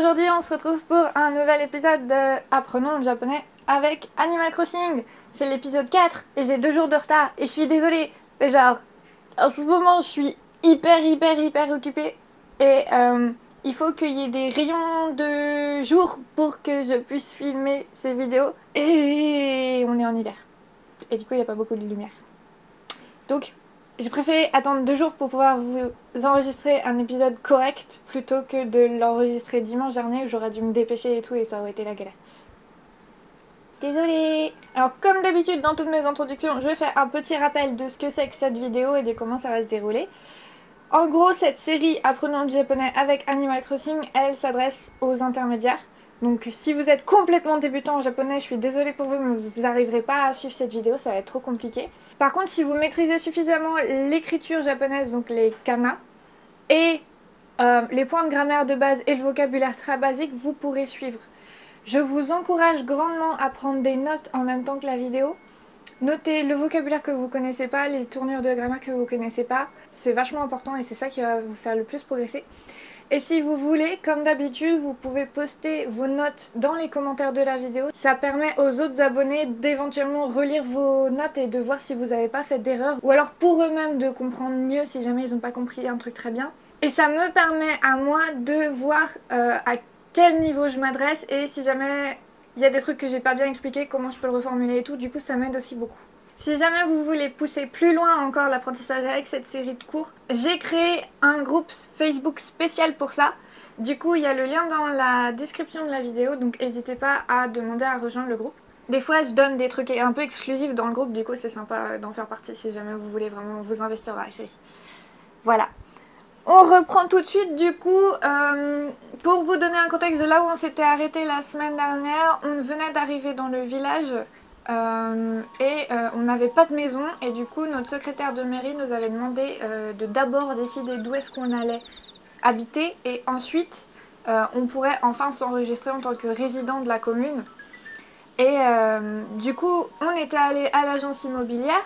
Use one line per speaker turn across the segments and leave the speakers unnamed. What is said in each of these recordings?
Aujourd'hui on se retrouve pour un nouvel épisode de Apprenons le japonais avec Animal Crossing. C'est l'épisode 4 et j'ai 2 jours de retard et je suis désolée. Mais genre, en ce moment je suis hyper occupée et il faut qu'il y ait des rayons de jour pour que je puisse filmer ces vidéos. Et on est en hiver. Et du coup il n'y a pas beaucoup de lumière. Donc j'ai préféré attendre 2 jours pour pouvoir vous enregistrer un épisode correct plutôt que de l'enregistrer dimanche dernier où j'aurais dû me dépêcher et tout et ça aurait été la galère. Désolée. Alors comme d'habitude dans toutes mes introductions, je vais faire un petit rappel de ce que c'est que cette vidéo et de comment ça va se dérouler. En gros, cette série Apprenons le japonais avec Animal Crossing, elle s'adresse aux intermédiaires. Donc si vous êtes complètement débutant en japonais, je suis désolée pour vous, mais vous n'arriverez pas à suivre cette vidéo, ça va être trop compliqué. Par contre, si vous maîtrisez suffisamment l'écriture japonaise, donc les kana, et les points de grammaire de base et le vocabulaire très basique, vous pourrez suivre. Je vous encourage grandement à prendre des notes en même temps que la vidéo. Notez le vocabulaire que vous connaissez pas, les tournures de grammaire que vous connaissez pas. C'est vachement important et c'est ça qui va vous faire le plus progresser. Et si vous voulez, comme d'habitude, vous pouvez poster vos notes dans les commentaires de la vidéo. Ça permet aux autres abonnés d'éventuellement relire vos notes et de voir si vous n'avez pas fait d'erreur. Ou alors pour eux-mêmes de comprendre mieux si jamais ils n'ont pas compris un truc très bien. Et ça me permet à moi de voir à quel niveau je m'adresse et si jamais il y a des trucs que j'ai pas bien expliqués, comment je peux le reformuler et tout. Du coup, ça m'aide aussi beaucoup. Si jamais vous voulez pousser plus loin encore l'apprentissage avec cette série de cours, j'ai créé un groupe Facebook spécial pour ça. Du coup, il y a le lien dans la description de la vidéo, donc n'hésitez pas à demander à rejoindre le groupe. Des fois, je donne des trucs un peu exclusifs dans le groupe, du coup c'est sympa d'en faire partie si jamais vous voulez vraiment vous investir dans la série. Voilà. On reprend tout de suite du coup, pour vous donner un contexte de là où on s'était arrêté la semaine dernière, on venait d'arriver dans le village. On n'avait pas de maison et du coup notre secrétaire de mairie nous avait demandé de d'abord décider d'où est-ce qu'on allait habiter et ensuite on pourrait enfin s'enregistrer en tant que résident de la commune. Et du coup on était allé à l'agence immobilière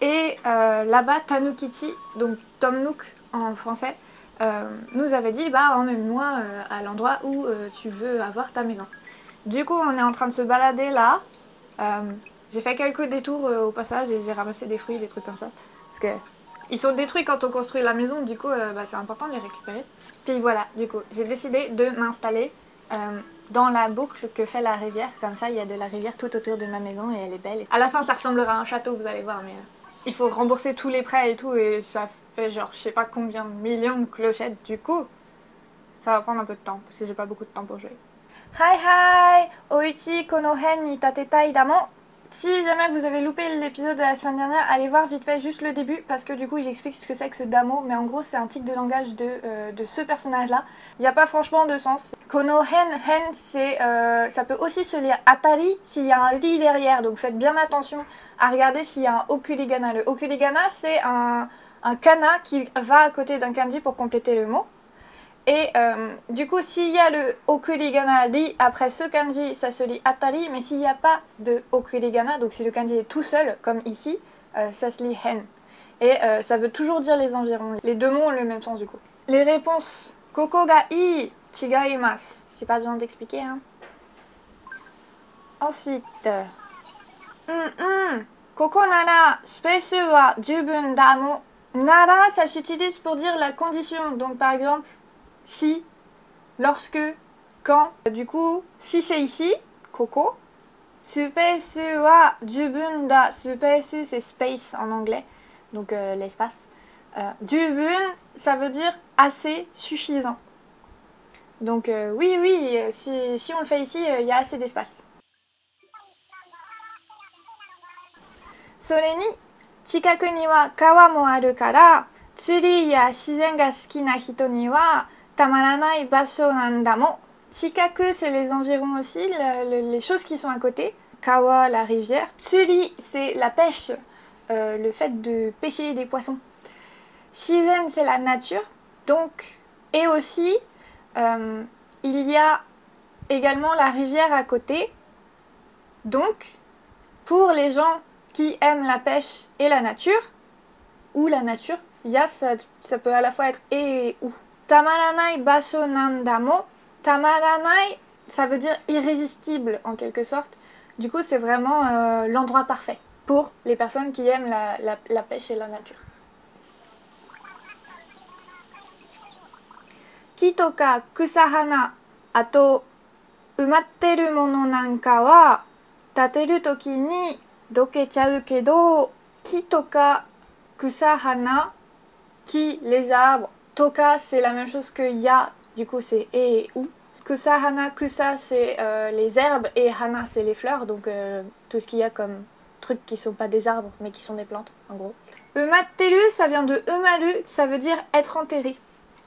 et là-bas Tanukichi, donc Tom Nook en français, nous avait dit bah emmène-moi à l'endroit où tu veux avoir ta maison. Du coup on est en train de se balader là. J'ai fait quelques détours au passage et j'ai ramassé des fruits, des trucs comme ça. Parce que ils sont détruits quand on construit la maison, du coup c'est important de les récupérer. Puis voilà, du coup j'ai décidé de m'installer dans la boucle que fait la rivière. Comme ça il y a de la rivière tout autour de ma maison et elle est belle. À la fin ça ressemblera à un château, vous allez voir, mais il faut rembourser tous les prêts et tout et ça fait genre je sais pas combien de millions de clochettes. Du coup ça va prendre un peu de temps parce que j'ai pas beaucoup de temps pour jouer. Hi Oichi kono hen ni tatetai damo. Si jamais vous avez loupé l'épisode de la semaine dernière, allez voir vite fait juste le début parce que du coup j'explique ce que c'est que ce damo, mais en gros c'est un tic de langage de ce personnage là. Il n'y a pas franchement de sens. Kono hen c'est ça peut aussi se lire atari s'il y a un ri derrière, donc faites bien attention à regarder s'il y a un okuligana. Le okuligana c'est un kana qui va à côté d'un kanji pour compléter le mot. Et du coup, s'il y a le okuligana ri après ce kanji, ça se lit atari, mais s'il n'y a pas de okuligana, donc si le kanji est tout seul, comme ici, ça se lit hen. Et ça veut toujours dire les environs. Les deux mots ont le même sens du coup. Les réponses. Koko ga ii, chigaimasu. J'ai pas besoin d'expliquer, hein. Ensuite. Koko nara, space wa jubun damo. Nara, ça s'utilise pour dire la condition. Donc par exemple, si, lorsque, quand. Du coup, si c'est ici, koko. Space wa jubun da. Space c'est space en anglais, donc l'espace. Jubun, ça veut dire assez, suffisant. Donc oui, si on le fait ici, il y a assez d'espace. Sore ni, chikaku ni wa kawa mo aru kara, tsuri ya shizen ga suki na hito ni wa tamaranai basho nandamo. Chikaku, c'est les environs aussi, les choses qui sont à côté. Kawa, la rivière. Tsuri, c'est la pêche, le fait de pêcher des poissons. Shizen, c'est la nature. Donc, et aussi, il y a également la rivière à côté. Donc, pour les gens qui aiment la pêche et la nature, ou la nature, il y a ça peut à la fois être et ou. Tamaranai basho nandamo, Tamaranai, ça veut dire irrésistible en quelque sorte. Du coup, c'est vraiment l'endroit parfait pour les personnes qui aiment la pêche et la nature. Ki to ka kusahana, ato umatteru mono nanka wa tateru toki ni dokechau kedo, ki to ka kusahana, ki les arbres, toka c'est la même chose que ya, du coup c'est et ou. Kusahana, kusa c'est les herbes et hana c'est les fleurs, donc tout ce qu'il y a comme trucs qui sont pas des arbres mais qui sont des plantes en gros. Umatteru ça vient de umaru, ça veut dire être enterré.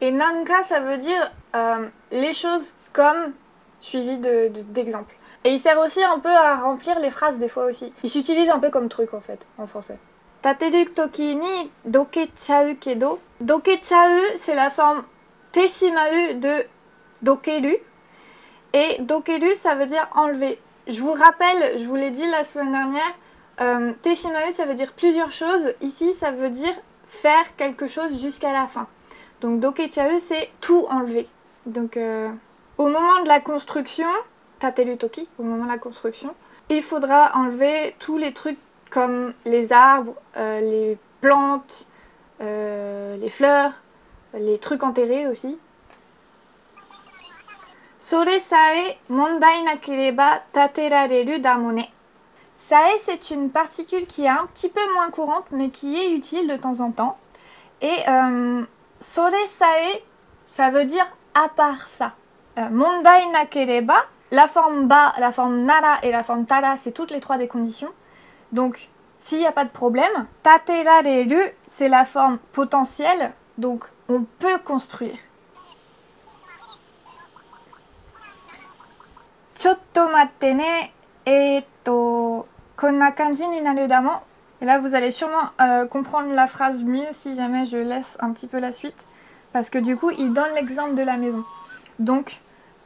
Et nanka ça veut dire les choses comme suivi d'exemples. Et il sert aussi un peu à remplir les phrases des fois aussi. Il s'utilise un peu comme truc en fait en français. Tateru toki ni dokechau kedo. Dokechau c'est la forme teshimaru de dokeru. Et dokeru ça veut dire enlever. Je vous rappelle, je vous l'ai dit la semaine dernière, teshimaru ça veut dire plusieurs choses. Ici ça veut dire faire quelque chose jusqu'à la fin. Donc dokechau c'est tout enlever. Donc au moment de la construction, tateru toki, au moment de la construction, il faudra enlever tous les trucs comme les arbres, les plantes, les fleurs, les trucs enterrés aussi. Sore sae mondai nakereba taterareru damone. Sae c'est une particule qui est un petit peu moins courante mais qui est utile de temps en temps. Et sore sae, ça veut dire à part ça. Mondai nakereba, la forme ba, la forme nara et la forme tara, c'est toutes les trois des conditions. Donc, s'il n'y a pas de problème, taterareru, c'est la forme potentielle, donc on peut construire. Chotto matte ne, konna kanji ni naru damo. Et là, vous allez sûrement comprendre la phrase mieux si jamais je laisse un petit peu la suite. Parce que du coup, il donne l'exemple de la maison. Donc,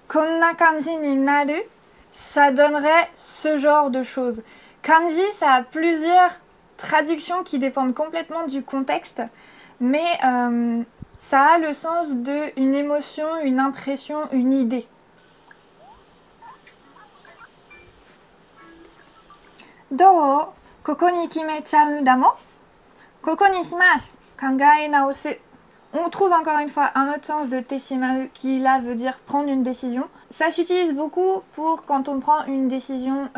konna kanji ni naru, ça donnerait ce genre de choses. Kanji, ça a plusieurs traductions qui dépendent complètement du contexte. Mais ça a le sens d'une émotion, une impression, une idée. Do, koko ni kimechau damo, koko ni shimasu, kangae naosu. On trouve encore une fois un autre sens de teshimaru qui là veut dire prendre une décision. Ça s'utilise beaucoup pour quand on prend une décision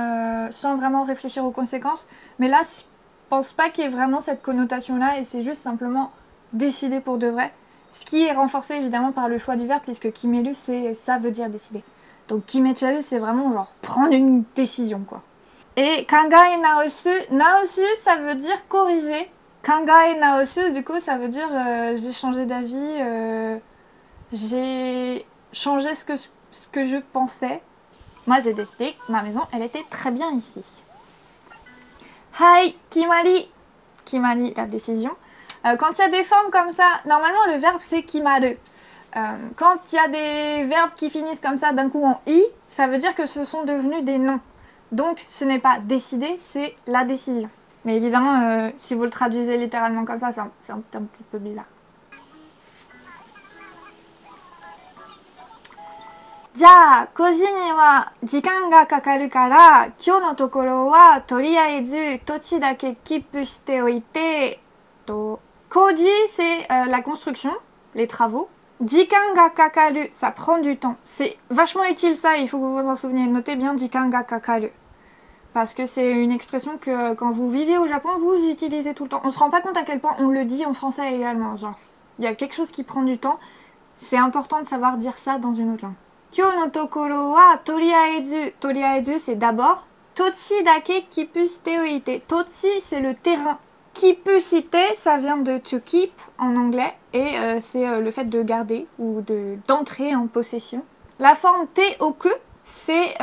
sans vraiment réfléchir aux conséquences. Mais là, je pense pas qu'il y ait vraiment cette connotation-là et c'est juste simplement décider pour de vrai. Ce qui est renforcé évidemment par le choix du verbe puisque kimeru, ça veut dire décider. Donc kimechau, c'est vraiment genre prendre une décision quoi. Et kangae naosu, naosu ça veut dire corriger. Kangae naosu, du coup, ça veut dire j'ai changé d'avis, j'ai changé ce que je pensais. Moi, j'ai décidé que ma maison, elle était très bien ici. Hai, kimari. Kimari, la décision. Quand il y a des formes comme ça, normalement, le verbe, c'est kimaru. Quand il y a des verbes qui finissent comme ça, d'un coup en i, ça veut dire que ce sont devenus des noms. Donc, ce n'est pas décider, c'est la décision. Mais évidemment, si vous le traduisez littéralement comme ça, c'est un petit peu bizarre. Ja, koji ni wa jikan ga kakaru kara, kyou no tokoro wa toriaezu tochi dake kippu shite oite. Koji, c'est la construction, les travaux. Jikan ga kakaru, ça prend du temps. C'est vachement utile ça, il faut que vous vous en souveniez. Notez bien jikan ga kakaru. Parce que c'est une expression que quand vous vivez au Japon, vous utilisez tout le temps. On se rend pas compte à quel point on le dit en français également. Genre, il y a quelque chose qui prend du temps. C'est important de savoir dire ça dans une autre langue. Kyou no tokoro wa toriaezu. Toriaezu, c'est d'abord. Tochi dake kippu shite oite. Tochi, c'est le terrain. Kippu shite, ça vient de to keep en anglais. Et c'est le fait de garder ou d'entrer en possession. La forme te-oku, c'est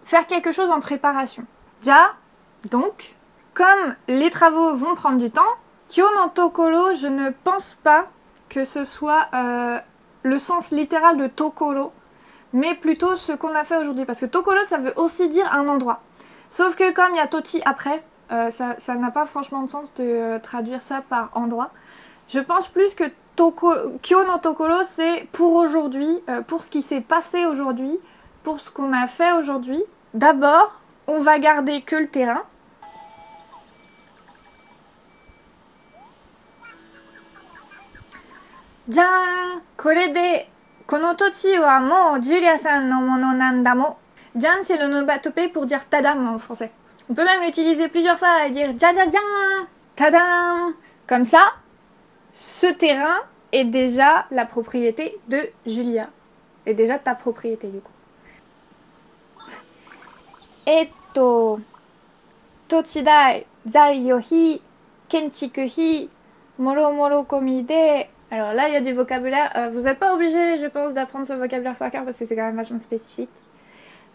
faire quelque chose en préparation. Ja, donc, comme les travaux vont prendre du temps, kyou no tokoro, je ne pense pas que ce soit le sens littéral de tokoro, mais plutôt ce qu'on a fait aujourd'hui. Parce que tokoro, ça veut aussi dire un endroit. Sauf que comme il y a tochi après, ça n'a pas franchement de sens de traduire ça par endroit. Je pense plus que Kyo no tokoro, c'est pour aujourd'hui, pour ce qui s'est passé aujourd'hui, pour ce qu'on a fait aujourd'hui. D'abord, on va garder que le terrain. Jan! Kore de, kono tochi wa mou Julia-san no mono nanda mo. Jan, c'est l'onomatopée pour dire tadam en français. On peut même l'utiliser plusieurs fois et dire jan jan jan, tadam. Comme ça, ce terrain est déjà la propriété de Julia. Et déjà ta propriété du coup. Tochidai, zaiyohi, kenchikuhi, moro moro komide. Alors là, il y a du vocabulaire. Vous n'êtes pas obligé, je pense, d'apprendre ce vocabulaire par cœur parce que c'est quand même vachement spécifique.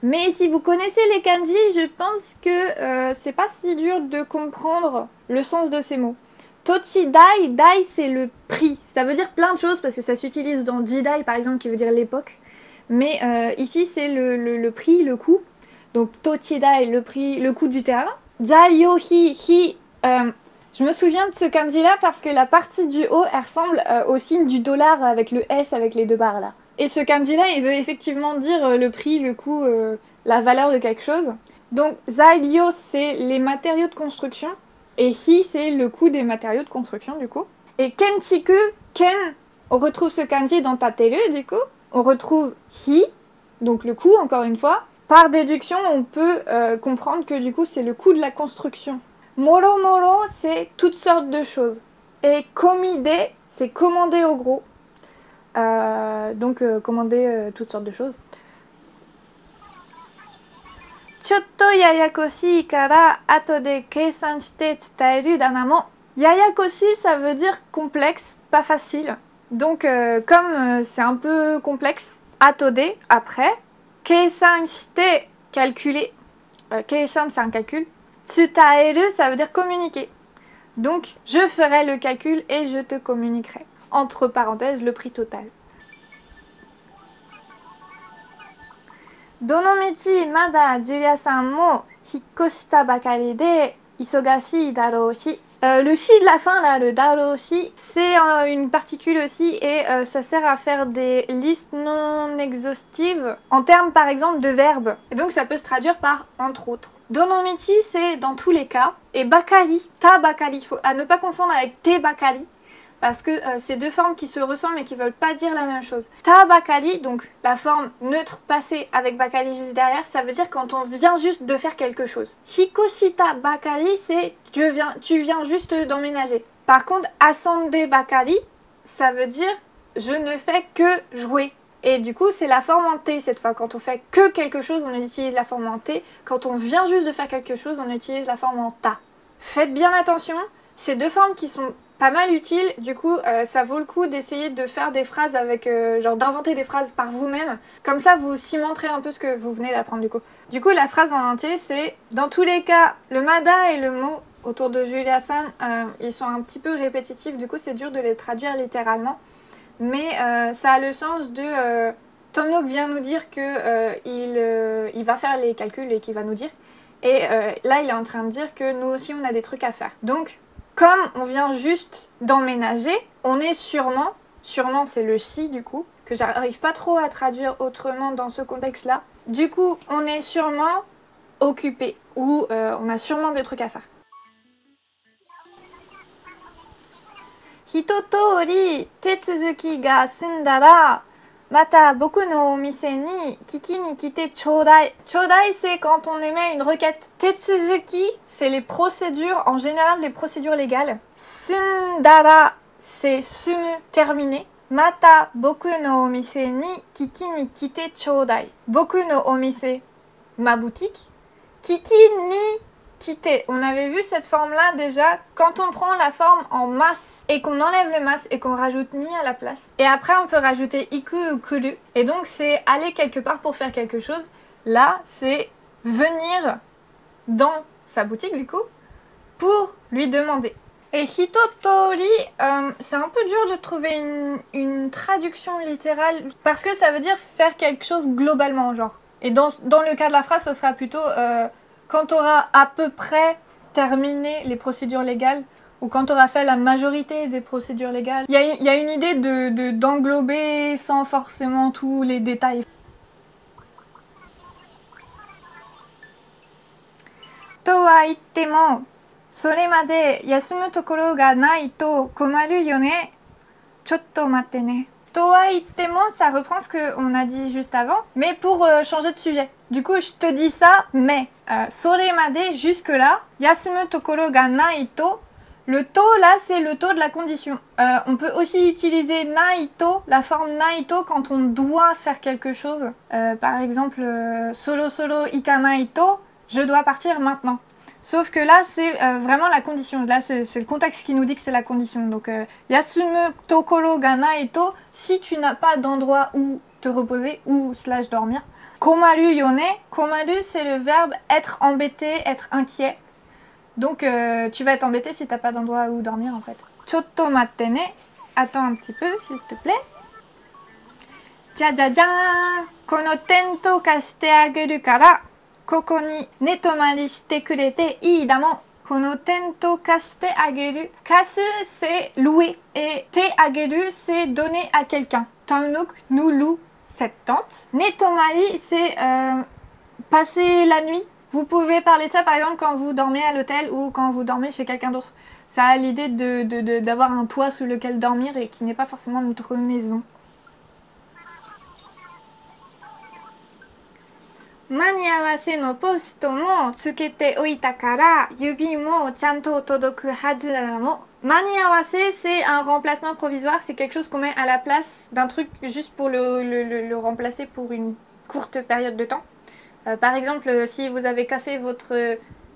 Mais si vous connaissez les kanji, je pense que c'est pas si dur de comprendre le sens de ces mots. Tochidai, dai c'est le prix. Ça veut dire plein de choses parce que ça s'utilise dans jidai par exemple qui veut dire l'époque. Mais ici c'est le prix, le coût. Donc tochidai, le prix, le coût du terrain. Zaiyohi, hi. Je me souviens de ce kanji là parce que la partie du haut elle ressemble au signe du dollar avec le S avec les deux barres là. Et ce kanji là il veut effectivement dire le prix, le coût, la valeur de quelque chose. Donc zairyo c'est les matériaux de construction et hi c'est le coût des matériaux de construction du coup. Et kenchiku, ken, on retrouve ce kanji dans tateru du coup. On retrouve hi, donc le coût encore une fois. Par déduction on peut comprendre que du coup c'est le coût de la construction. Moro moro, c'est toutes sortes de choses. Et komide, c'est commander au gros. Donc commander toutes sortes de choses. Chotto yayakoshi kara ato de keisan shite tsutaeru dana mo. Yayakoshi, ça veut dire complexe, pas facile. Donc comme c'est un peu complexe, ato de, après. Keisan shite, calculer. Keisan, c'est un calcul. Tsutaeru, ça veut dire communiquer. Donc, je ferai le calcul et je te communiquerai. Entre parenthèses, le prix total. Donomichi, mada Julia-san mo hikkoshita bakari de isogashii darou shi. Le shi de la fin, là, le darou shi, c'est une particule aussi et ça sert à faire des listes non exhaustives en termes par exemple de verbes. Et donc ça peut se traduire par entre autres. Donomichi, c'est dans tous les cas. Et bakari, ta bakari, il faut à ne pas confondre avec te bakari. Parce que c'est deux formes qui se ressemblent mais qui ne veulent pas dire la même chose. Ta bakari, donc la forme neutre passée avec bakari juste derrière, ça veut dire quand on vient juste de faire quelque chose. Hikoshita bakari, c'est tu viens juste d'emménager. Par contre, asande bakari, ça veut dire je ne fais que jouer. Et du coup, c'est la forme en T cette fois. Quand on fait que quelque chose, on utilise la forme en T. Quand on vient juste de faire quelque chose, on utilise la forme en ta. Faites bien attention, ces deux formes qui sont pas mal utiles, du coup ça vaut le coup d'essayer de faire des phrases avec, genre d'inventer des phrases par vous-même, comme ça vous cimenterez un peu ce que vous venez d'apprendre du coup. Du coup la phrase en entier c'est, dans tous les cas, le mada et le mot autour de Julia-san, ils sont un petit peu répétitifs, du coup c'est dur de les traduire littéralement, mais ça a le sens de, Tom Nook vient nous dire que il va faire les calculs et qu'il va nous dire, et là il est en train de dire que nous aussi on a des trucs à faire. Donc comme on vient juste d'emménager, on est sûrement c'est le shi du coup, que j'arrive pas trop à traduire autrement dans ce contexte-là. Du coup, on est sûrement occupé, ou on a sûrement des trucs à faire. Hitotori tetsuzuki ga sundara, mata boku no omise ni kiki ni kite chodai. Chodai, c'est quand on émet une requête. Tetsuzuki, c'est les procédures, en général les procédures légales. Sundara, c'est sumu, terminé. Mata boku no omise ni kiki ni kite chodai. Boku no omise, ma boutique. Kiki ni kite. On avait vu cette forme-là déjà quand on prend la forme en masse et qu'on enlève le mas et qu'on rajoute ni à la place. Et après on peut rajouter iku ou kuru. Et donc c'est aller quelque part pour faire quelque chose. Là c'est venir dans sa boutique du coup pour lui demander. Et hitotori, c'est un peu dur de trouver une traduction littérale parce que ça veut dire faire quelque chose globalement genre. Et dans le cas de la phrase ce sera plutôt quand on aura à peu près terminé les procédures légales, ou quand tu auras fait la majorité des procédures légales. Il y a une idée d'englober sans forcément tous les détails. To wa itte mo, sore made yasumu tokoro ga nai to komaru yo ne. Chotto matte ne. To wa itte mo, ça reprend ce qu'on a dit juste avant, mais pour changer de sujet. Du coup, je te dis ça, mais sore made, jusque-là, yasumu tokoro ga nai to. Le to, là, c'est le to de la condition. On peut aussi utiliser naito, la forme naito, quand on doit faire quelque chose. Par exemple, solo solo ikanai to, je dois partir maintenant. Sauf que là, c'est vraiment la condition. Là, c'est le contexte qui nous dit que c'est la condition. Donc, yasumu tokoro ga naito, si tu n'as pas d'endroit où te reposer ou / dormir. Komaru yone, komaru, c'est le verbe être embêté, être inquiet. Donc, tu vas être embêté si t'as pas d'endroit où dormir en fait. Chotto matte ne. Attends un petit peu, s'il te plaît. Jajajan! Kono tento kashite ageru kara, koko ni netomari shite kurete ii da mo. Kono tento kashite ageru. Kasu, c'est louer. Et te ageru, c'est donner à quelqu'un. Tonuk nous loue cette tente. Netomari, c'est passer la nuit. Vous pouvez parler de ça par exemple quand vous dormez à l'hôtel ou quand vous dormez chez quelqu'un d'autre. Ça a l'idée d'avoir un toit sous lequel dormir et qui n'est pas forcément notre maison. Maniawase no posto mo tsukete oita kara yubi mo chanto todoku hazu da mo. Maniawase, c'est un remplacement provisoire, c'est quelque chose qu'on met à la place d'un truc juste pour le remplacer pour une courte période de temps. Par exemple, si vous avez cassé votre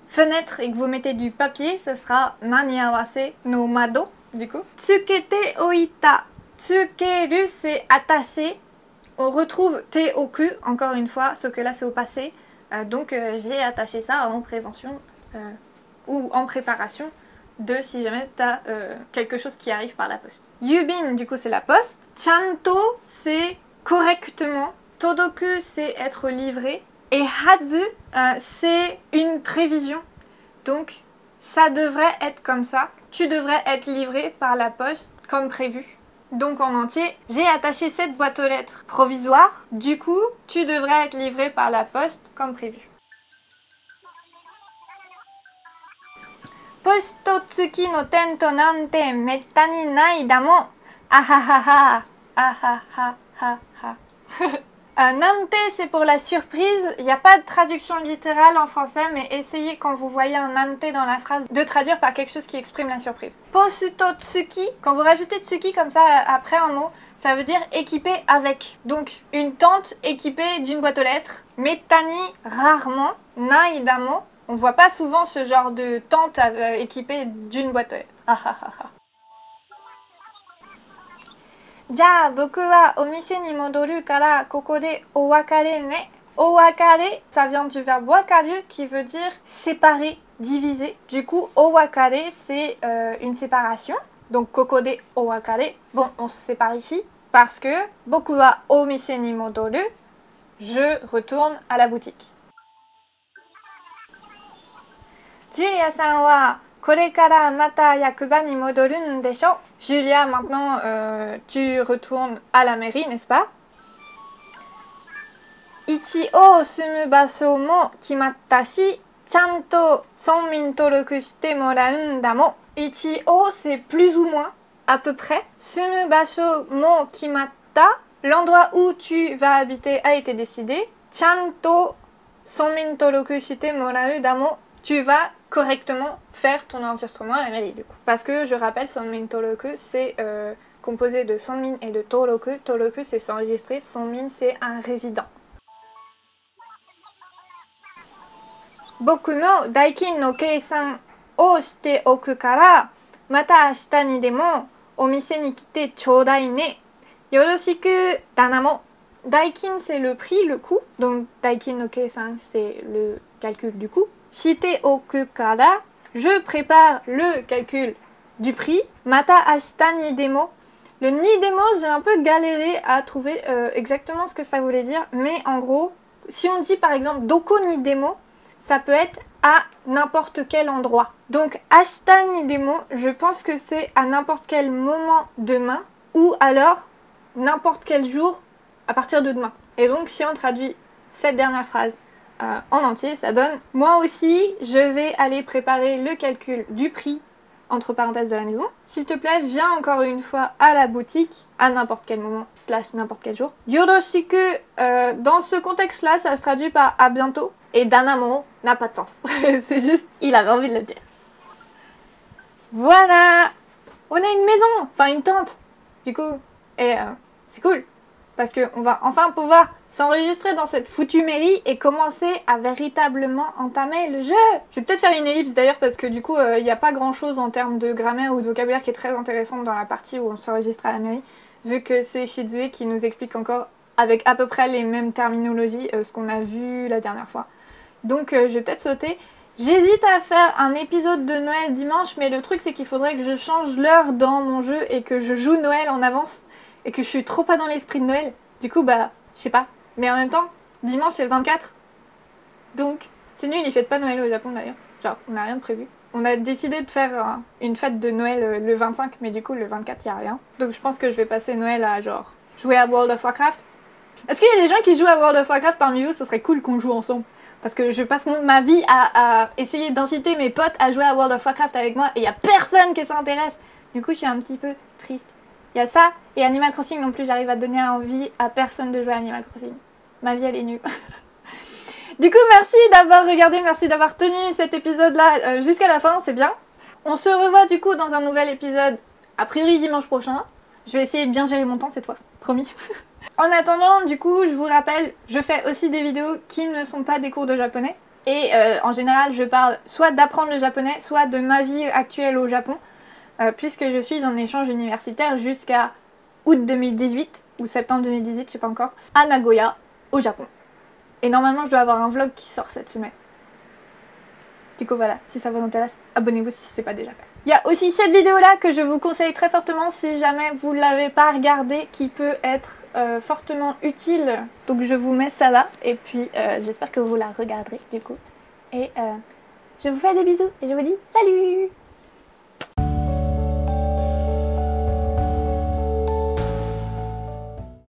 fenêtre et que vous mettez du papier, ce sera maniawase no mado, du coup. Tsukete oita. Tsukeru, c'est attaché. On retrouve te oku, encore une fois, sauf que là c'est au passé. Donc j'ai attaché ça en prévention ou en préparation de si jamais tu as quelque chose qui arrive par la poste. Yubin, du coup, c'est la poste. Chanto, c'est correctement. Todoku, c'est être livré. Et hazu, c'est une prévision. Donc, ça devrait être comme ça. Tu devrais être livré par la poste comme prévu. Donc, en entier, j'ai attaché cette boîte aux lettres provisoire. Du coup, tu devrais être livré par la poste comme prévu. Posto tsuki no tento nante metta ni nai da mo. Ahahaha. Ahahaha. Nante, c'est pour la surprise. Il n'y a pas de traduction littérale en français, mais essayez quand vous voyez un nante dans la phrase de traduire par quelque chose qui exprime la surprise. Posuto tsuki, quand vous rajoutez tsuki comme ça après un mot, ça veut dire équipé avec. Donc une tente équipée d'une boîte aux lettres. Mettani, rarement. Naidamo, on voit pas souvent ce genre de tente équipée d'une boîte aux lettres. Ja, boku wa omise ni modoru kara koko de owakare ne. Owakare, ça vient du verbe wakaru qui veut dire séparer, diviser. Du coup, owakare, c'est une séparation. Donc, koko de owakare. Bon, on se sépare ici parce que boku wa omise ni modoru, je retourne à la boutique. Julia-san wa kore kara mata yakuba ni modoru n desho. Julia, maintenant, tu retournes à la mairie, n'est-ce pas? Ichi o sumu basho mo kimatta shi, chanto sonmin toroku shite moraun da mo. Ichi o, c'est plus ou moins, à peu près. Sumu basho mo kimatta, l'endroit où tu vas habiter a été décidé. Chanto sonmin toroku shite morau da mo, tu vas correctement faire ton enregistrement à la mairie du coup. Parce que je rappelle, sonmin toroku c'est composé de sonmin et de toroku. Toroku c'est s'enregistrer, sonmin c'est un résident. Boku no daikin no keisan o shite oku kara mata ashita ni demo omise ni kite choudai ne. Yoroshiku dana mo. Daikin c'est le prix, le coût. Donc daikin no keisan c'est le calcul du coût. Shite oku kara, je prépare le calcul du prix. Mata ashita ni demo. Le ni demo, j'ai un peu galéré à trouver exactement ce que ça voulait dire. Mais en gros, si on dit par exemple doko ni demo, ça peut être à n'importe quel endroit. Donc hashtag Nidemo, je pense que c'est à n'importe quel moment demain ou alors n'importe quel jour à partir de demain. Et donc si on traduit cette dernière phrase en entier, ça donne « Moi aussi, je vais aller préparer le calcul du prix entre parenthèses de la maison. S'il te plaît, viens encore une fois à la boutique à n'importe quel moment / n'importe quel jour. Yoroshiku, dans ce contexte-là, ça se traduit par à bientôt. Et danamo n'a pas de sens. C'est juste, il avait envie de le dire. Voilà, on a une maison, enfin une tente, du coup. Et c'est cool. Parce qu'on va enfin pouvoir s'enregistrer dans cette foutue mairie et commencer à véritablement entamer le jeu. Je vais peut-être faire une ellipse d'ailleurs parce que du coup, il n'y a pas grand-chose en termes de grammaire ou de vocabulaire qui est très intéressante dans la partie où on s'enregistre à la mairie, vu que c'est Shizue qui nous explique encore avec à peu près les mêmes terminologies ce qu'on a vu la dernière fois. Donc je vais peut-être sauter. J'hésite à faire un épisode de Noël dimanche, mais le truc c'est qu'il faudrait que je change l'heure dans mon jeu et que je joue Noël en avance. Et que je suis trop pas dans l'esprit de Noël. Du coup, bah, je sais pas. Mais en même temps, dimanche c'est le 24. Donc, c'est nul, ils fêtent pas Noël au Japon d'ailleurs. Genre, on n'a rien de prévu. On a décidé de faire une fête de Noël le 25, mais du coup, le 24, y a rien. Donc, je pense que je vais passer Noël à genre jouer à World of Warcraft. Est-ce qu'il y a des gens qui jouent à World of Warcraft parmi vous? Ce serait cool qu'on joue ensemble. Parce que je passe ma vie à essayer d'inciter mes potes à jouer à World of Warcraft avec moi et y a personne qui s'intéresse. Du coup, je suis un petit peu triste. Il y a ça, et Animal Crossing non plus, j'arrive à donner envie à personne de jouer à Animal Crossing. Ma vie, elle est nulle. Du coup, merci d'avoir regardé, merci d'avoir tenu cet épisode-là jusqu'à la fin, c'est bien. On se revoit du coup dans un nouvel épisode, a priori dimanche prochain. Je vais essayer de bien gérer mon temps cette fois, promis. En attendant, du coup, je vous rappelle, je fais aussi des vidéos qui ne sont pas des cours de japonais. Et en général, je parle soit d'apprendre le japonais, soit de ma vie actuelle au Japon. Puisque je suis en échange universitaire jusqu'à août 2018, ou septembre 2018, je sais pas encore, à Nagoya, au Japon. Et normalement, je dois avoir un vlog qui sort cette semaine. Du coup, voilà, si ça vous intéresse, abonnez-vous si c'est pas déjà fait. Il y a aussi cette vidéo-là que je vous conseille très fortement si jamais vous ne l'avez pas regardée, qui peut être fortement utile. Donc je vous mets ça là, et puis j'espère que vous la regarderez du coup. Et je vous fais des bisous, et je vous dis salut!